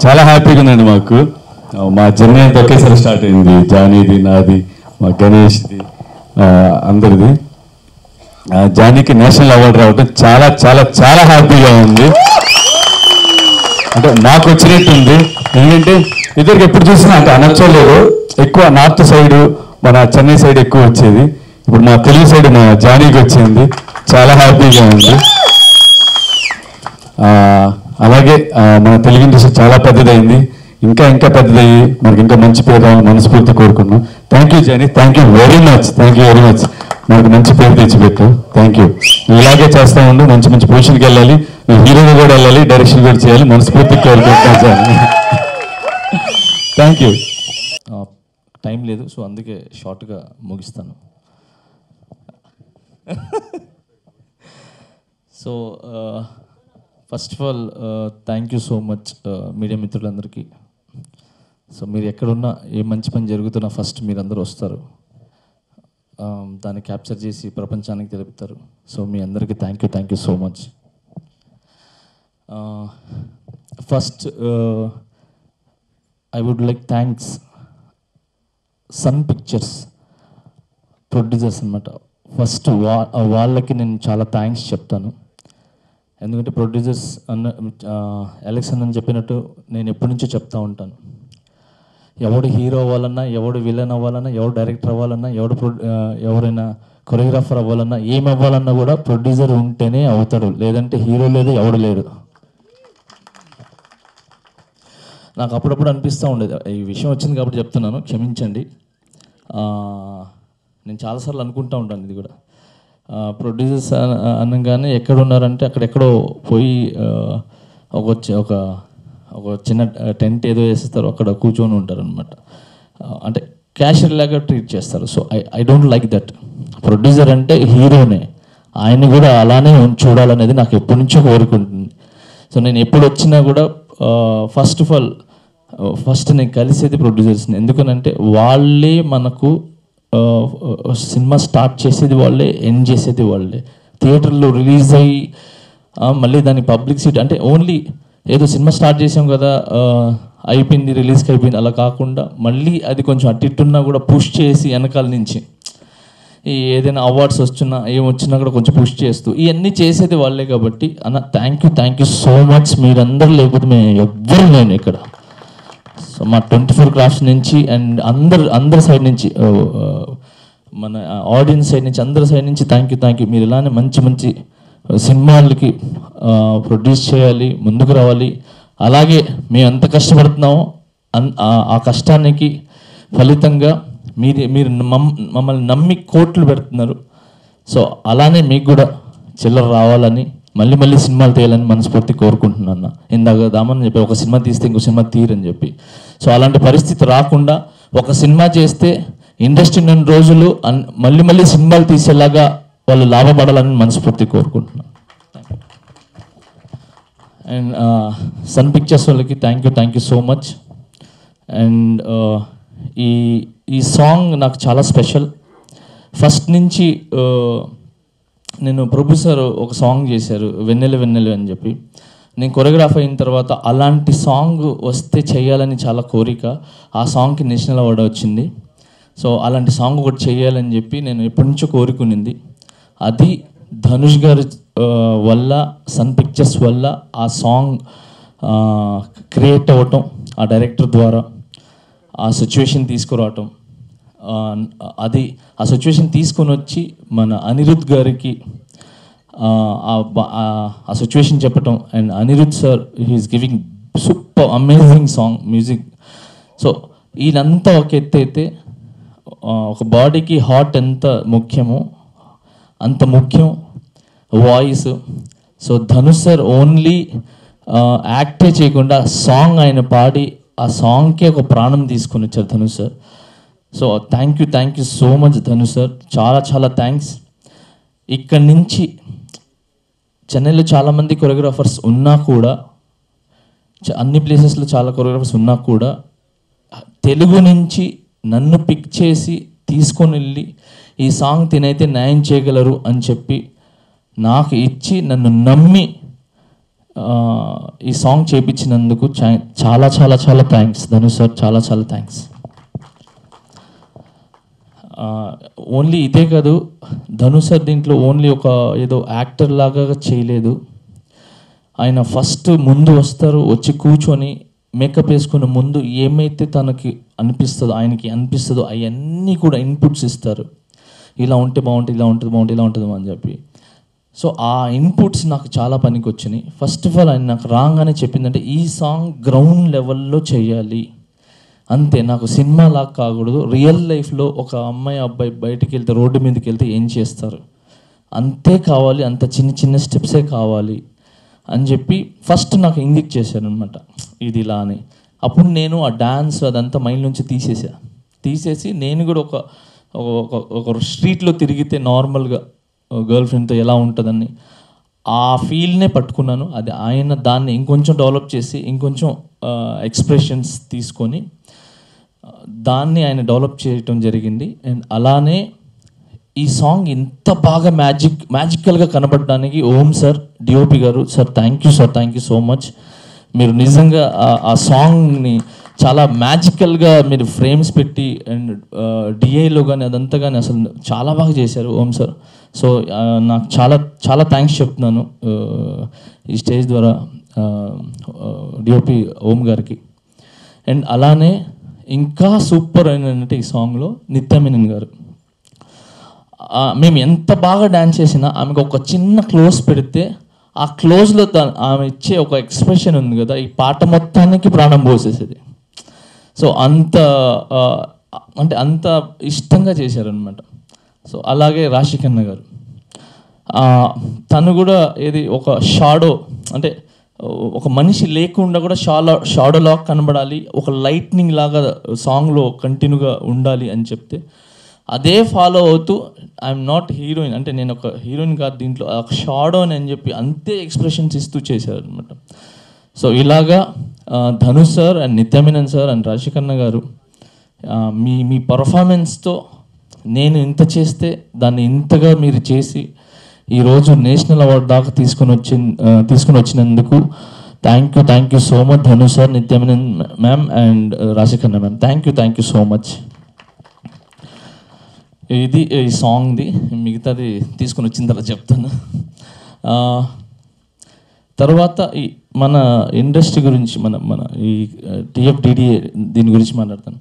చాలా హ్యాపీగా ఉందండి మాకు. మా జర్నీ అంతా ఒకేసారి స్టార్ట్ అయింది. జానీది, నాది, మా గణేష్ది, అందరిది. జానీకి నేషనల్ అవార్డు రావడం చాలా చాలా చాలా హ్యాపీగా ఉంది. అంటే నాకు వచ్చినట్టుంది. ఎందుకంటే ఇద్దరికి ఎప్పుడు చూసినా అంటే అనొచ్చలేదు. ఎక్కువ నార్త్ సైడ్ మన చెన్నై సైడ్ ఎక్కువ వచ్చేది. ఇప్పుడు మా తెలుగు సైడ్ మా జానీకి వచ్చింది. చాలా హ్యాపీగా ఉంది. అలాగే మన తెలుగు ఇండస్ట్రీ చాలా పెద్దదైంది. ఇంకా ఇంకా పెద్దదయ్యి మనకి ఇంకా మంచి పేరు రావాలని మనస్ఫూర్తి కోరుకున్నాం. Thank you Johnny, thank you very much, thank you very much. మనకు మంచి పేరు తెచ్చిపెట్టు. Thank you. ఇలాగే చేస్తూ ఉండు, మంచి మంచి పొజిషన్కి వెళ్ళాలి, హీరోగా కూడా వెళ్ళాలి, డైరెక్షన్ కూడా చేయాలి, మనస్ఫూర్తి కోరుకుంటున్నాను జానీ. Thank you. టైం లేదు, సో అందుకే షార్ట్గా ముగిస్తాను. So first of all thank you so much media మిత్రులందరికీ. సో మీరు ఎక్కడున్నా ఏ మంచి పని జరుగుతున్నా ఫస్ట్ మీరందరూ వస్తారు, దాన్ని క్యాప్చర్ చేసి ప్రపంచానికి తెలుపుతారు. సో మీ అందరికీ thank you so much. First I would like thanks Sun Pictures producers అనమాట. ఫస్ట్ వాళ్ళకి నేను చాలా థ్యాంక్స్ చెప్తాను. ఎందుకంటే ప్రొడ్యూసర్స్ అలెక్స్ అని చెప్పినట్టు నేను ఎప్పటి నుంచో చెప్తూ ఉంటాను, ఎవడు హీరో అవ్వాలన్నా, ఎవడు విలన్ అవ్వాలన్నా, ఎవడు డైరెక్టర్ అవ్వాలన్నా, ఎవరైనా కొరియోగ్రాఫర్ అవ్వాలన్నా, ఏం అవ్వాలన్నా కూడా ప్రొడ్యూసర్ ఉంటేనే అవుతాడు, లేదంటే హీరో లేదు, ఎవడు లేడు. నాకు అప్పుడప్పుడు అనిపిస్తూ ఉండేది. ఈ విషయం వచ్చింది కాబట్టి చెప్తున్నాను, క్షమించండి. నేను చాలాసార్లు అనుకుంటూ ఉంటాను ఇది కూడా. ప్రొడ్యూసర్స్ అనగానే ఎక్కడున్నారంటే అక్కడెక్కడో పోయి ఒక చిన్న టెంట్ ఏదో వేసేస్తారు, అక్కడ కూర్చొని ఉంటారు అనమాట. అంటే క్యాషియర్ లాగా ట్రీట్ చేస్తారు. So I don't like that. Producer అంటే హీరోనే, ఆయన కూడా అలానే చూడాలనేది నాకు ఎప్పటి నుంచో కోరుకుంటుంది. సో నేను ఎప్పుడు వచ్చినా కూడా ఫస్ట్ ఆఫ్ ఆల్ నేను కలిసేది ప్రొడ్యూసర్స్ని. ఎందుకనంటే వాళ్ళే మనకు సినిమా స్టార్ట్ చేసేది వాళ్ళే, ఎండ్ చేసేది వాళ్ళే. థియేటర్లో రిలీజ్ అయ్యి మళ్ళీ దాని పబ్లిసిటీ అంటే ఓన్లీ ఏదో సినిమా స్టార్ట్ చేసాం కదా అయిపోయింది, రిలీజ్కి అయిపోయింది అలా కాకుండా మళ్ళీ అది కొంచెం అట్టిట్టున్నా కూడా పుష్ చేసి వెనకాల నుంచి ఏదైనా అవార్డ్స్ వచ్చినా ఏమొచ్చినా కూడా కొంచెం పుష్ చేస్తూ ఇవన్నీ చేసేది వాళ్ళే. కాబట్టి అన్న థ్యాంక్ యూ సో మచ్. మీరందరూ లేకపోతే మేము ఎవ్వరు లేను ఇక్కడ. సో మా 24 క్రాఫ్ట్స్ నుంచి అండ్ అందరి సైడ్ నుంచి, మన ఆడియన్స్ సైడ్ నుంచి, అందరి సైడ్ నుంచి థ్యాంక్ యూ. మీరు ఇలానే మంచి సినిమాలకి ప్రొడ్యూస్ చేయాలి, ముందుకు రావాలి. అలాగే మేము ఎంత కష్టపడుతున్నామో ఆ కష్టానికి ఫలితంగా మీరు మమ్మల్ని నమ్మి కోట్లు పెడుతున్నారు. సో అలానే మీకు కూడా చిల్లర రావాలని, మళ్ళీ సినిమాలు తీయాలని మనస్ఫూర్తి కోరుకుంటున్నాను. ఇందాక దామని చెప్పి ఒక సినిమా తీస్తే ఇంకో సినిమా తీరని చెప్పి, సో అలాంటి పరిస్థితి రాకుండా ఒక సినిమా చేస్తే ఇండస్ట్రీ 2 రోజులు మళ్ళీ సినిమాలు తీసేలాగా వాళ్ళు లాభపడాలని మనస్ఫూర్తి కోరుకుంటున్నాను. అండ్ సన్ పిక్చర్స్ వాళ్ళకి thank you so much. And ఈ సాంగ్ నాకు చాలా స్పెషల్. ఫస్ట్ నుంచి నేను ప్రొడ్యూసర్ ఒక సాంగ్ చేశారు, వెన్నెలు అని చెప్పి. నేను కొరియోగ్రాఫ్ అయిన తర్వాత అలాంటి సాంగ్ వస్తే చేయాలని చాలా కోరిక. ఆ సాంగ్కి నేషనల్ అవార్డు వచ్చింది. సో అలాంటి సాంగ్ ఒకటి చేయాలని చెప్పి నేను ఎప్పటి నుంచో కోరుకునింది. అది ధనుష్ గారి వల్ల, సన్ పిక్చర్స్ వల్ల ఆ సాంగ్ క్రియేట్ అవ్వటం, ఆ డైరెక్టర్ ద్వారా ఆ సిచ్యువేషన్ తీసుకురావటం, అది ఆ సిచ్యువేషన్ తీసుకొని వచ్చి మన అనిరుద్ధ్ గారికి ఆ సిచ్యువేషన్ చెప్పటం. And Anirudh sir he's giving super amazing song music. So ఈయనంతా ఒక ఎత్తు అయితే ఒక బాడీకి హార్ట్ ఎంత ముఖ్యమో అంత ముఖ్యం voice. So Dhanush sir only యాక్టే చేయకుండా సాంగ్ ఆయన పాడి ఆ సాంగ్కే ఒక ప్రాణం తీసుకొని వచ్చారు Dhanush sir. So thank you so much Dhanush sir, చాలా థ్యాంక్స్. ఇక్కడి నుంచి చెన్నైలో చాలామంది కొరియోగ్రాఫర్స్ ఉన్నా కూడా, అన్ని ప్లేసెస్లో చాలా కొరియోగ్రాఫర్స్ ఉన్నా కూడా, తెలుగు నుంచి నన్ను పిక్ చేసి తీసుకొని వెళ్ళి ఈ సాంగ్ తినైతే న్యాయం చేయగలరు అని చెప్పి నాకు ఇచ్చి నన్ను నమ్మి ఈ సాంగ్ చేయించినందుకు చాలా చాలా చాలా థ్యాంక్స్ ధనుష్ సార్, చాలా చాలా థ్యాంక్స్. ఓన్లీ ఇదే కాదు, ధనుష్ సార్ దీంట్లో ఓన్లీ ఒక ఏదో యాక్టర్ లాగా చేయలేదు. ఆయన ఫస్ట్ ముందు వస్తారు, వచ్చి కూర్చొని మేకప్ వేసుకునే ముందు ఏమైతే తనకి అనిపిస్తుందో, ఆయనకి అనిపిస్తుందో అవన్నీ కూడా ఇన్పుట్స్ ఇస్తారు. ఇలా ఉంటే బాగుంటుంది, ఇలా ఉంటుంది బాగుంటుంది, ఇలా ఉంటుంది అని చెప్పి. సో ఆ ఇన్పుట్స్ నాకు చాలా పనికి వచ్చినాయి. ఫస్ట్ ఆఫ్ ఆల్ ఆయన నాకు రాగానే చెప్పిందంటే ఈ సాంగ్ గ్రౌండ్ లెవెల్లో చేయాలి అంతే, నాకు సినిమా లాగా కాకూడదు. రియల్ లైఫ్లో ఒక అమ్మాయి అబ్బాయి బయటికి వెళ్తే, రోడ్డు మీదకి వెళ్తే ఏం చేస్తారు అంతే కావాలి, అంత చిన్న చిన్న స్టెప్సే కావాలి అని చెప్పి ఫస్ట్ నాకు ఇంగిట్ చేశాను అనమాట, ఇది ఇలా అని. అప్పుడు నేను ఆ డ్యాన్స్ అదంతా మైండ్ నుంచి తీసేసి నేను కూడా ఒక స్ట్రీట్లో తిరిగితే నార్మల్గా గర్ల్ ఫ్రెండ్తో ఎలా ఉంటుందని ఆ ఫీల్నే పట్టుకున్నాను. అది ఆయన దాన్ని ఇంకొంచెం డెవలప్ చేసి ఇంకొంచెం ఎక్స్ప్రెషన్స్ తీసుకొని దాన్ని ఆయన డెవలప్ చేయటం జరిగింది. అండ్ అలానే ఈ సాంగ్ ఇంత బాగా మ్యాజికల్గా కనబడడానికి ఓం సార్, డిఓపి గారు, sir thank you so much. మీరు నిజంగా ఆ సాంగ్ని చాలా మ్యాజికల్గా మీరు ఫ్రేమ్స్ పెట్టి అండ్ డిఐలో కానీ అదంతా కానీ అసలు చాలా బాగా చేశారు ఓం సార్. సో నాకు చాలా చాలా థ్యాంక్స్ చెప్తున్నాను ఈ స్టేజ్ ద్వారా డిఓపి ఓం గారికి. అండ్ అలానే ఇంకా సూపర్ అయినంటే ఈ సాంగ్లో నిత్యమేనన్ గారు, మేము ఎంత బాగా డ్యాన్స్ చేసినా ఆమెకు ఒక చిన్న క్లోజ్ పెడితే ఆ క్లోజ్లో ఆమె ఇచ్చే ఒక ఎక్స్ప్రెషన్ ఉంది కదా, ఈ పాట మొత్తానికి ప్రాణం పోసేసేది. సో అంత ఇష్టంగా చేశారనమాట. సో అలాగే రాశికన్న గారు, తను కూడా ఏది ఒక షాడో, అంటే ఒక మనిషి లేకుండా కూడా షాడో లాగా కనబడాలి, ఒక లైట్నింగ్ లాగా సాంగ్లో కంటిన్యూగా ఉండాలి అని చెప్తే అదే ఫాలో అవుతూ ఐఎమ్ నాట్ హీరోయిన్, అంటే నేను ఒక హీరోయిన్ కాదు దీంట్లో, ఒక షాడో అని చెప్పి అంతే ఎక్స్ప్రెషన్స్ ఇస్తూ చేశారనమాట. సో ఇలాగా Dhanush sir and Nithya Menen sir and Raashi Khanna garu మీ పర్ఫార్మెన్స్తో నేను ఇంత చేస్తే దాన్ని ఇంతగా మీరు చేసి ఈరోజు నేషనల్ అవార్డు దాకా తీసుకుని వచ్చినందుకు thank you so much Dhanush sir, Nithya Menen ma'am and Raashi Khanna ma'am. Thank you so much. ఇది ఈ సాంగ్ది, మిగతాది తీసుకుని వచ్చిన తర్వాత చెప్తాను. తర్వాత ఈ మన ఇండస్ట్రీ గురించి మన ఈ టిఎఫ్డిడిఏ దీని గురించి మాట్లాడతాను.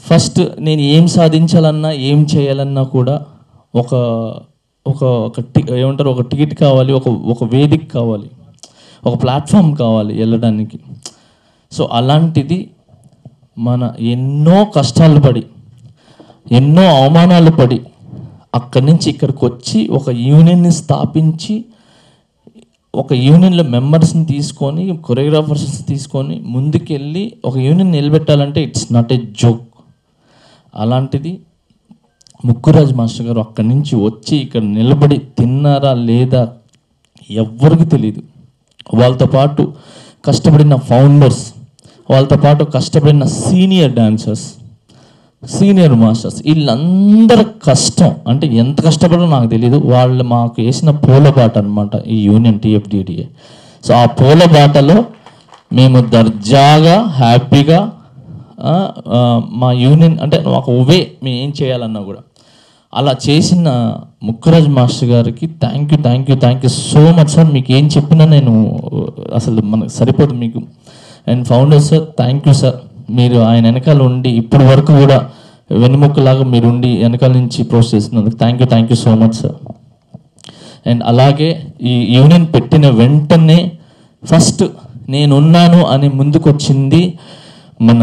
ఫస్ట్ నేను ఏం సాధించాలన్నా ఏం చేయాలన్నా కూడా ఏమంటారు, ఒక టికెట్ కావాలి, ఒక వేదిక కావాలి, ఒక ప్లాట్ఫామ్ కావాలి వెళ్ళడానికి. సో అలాంటిది మన ఎన్నో కష్టాలు పడి ఎన్నో అవమానాలు పడి అక్కడి నుంచి ఇక్కడికి వచ్చి ఒక యూనియన్ని స్థాపించి ఒక యూనియన్లో మెంబర్స్ని తీసుకొని కొరియోగ్రాఫర్స్ని తీసుకొని ముందుకెళ్ళి ఒక యూనియన్ నిలబెట్టాలంటే ఇట్స్ నాట్ ఏ జోక్. అలాంటిది ముక్కురాజ్ మాస్టర్ గారు అక్కడి నుంచి వచ్చి ఇక్కడ నిలబడి తిన్నారా లేదా ఎవ్వరికి తెలియదు. వాళ్ళతో పాటు కష్టపడిన ఫౌండర్స్, వాళ్ళతో పాటు కష్టపడిన సీనియర్ డాన్సర్స్, సీనియర్ మాస్టర్స్, వీళ్ళందరి కష్టం అంటే ఎంత కష్టపడో నాకు తెలియదు. వాళ్ళు మాకు వేసిన పూలబాట అనమాట ఈ యూనియన్ టిఎఫ్డిడిఏ. సో ఆ పూలబాటలో మేము దర్జాగా హ్యాపీగా మా యూనియన్ అంటే మాకు మేము ఏం చేయాలన్నా కూడా అలా చేసిన ముక్కురాజ్ మాస్టర్ గారికి thank you so much sir. మీకు ఏం చెప్పినా నేను అసలు మనకు సరిపోదు మీకు. And founder sir thank you sir, మీరు ఆయన వెనకాల ఉండి ఇప్పటి వరకు కూడా వెన్నుముక్కలాగా మీరు ఉండి వెనకాల నుంచి ప్రోస్ చేస్తున్నందుకు thank you so much sir. And అలాగే ఈ యూనియన్ పెట్టిన వెంటనే ఫస్ట్ నేనున్నాను అని ముందుకు వచ్చింది మన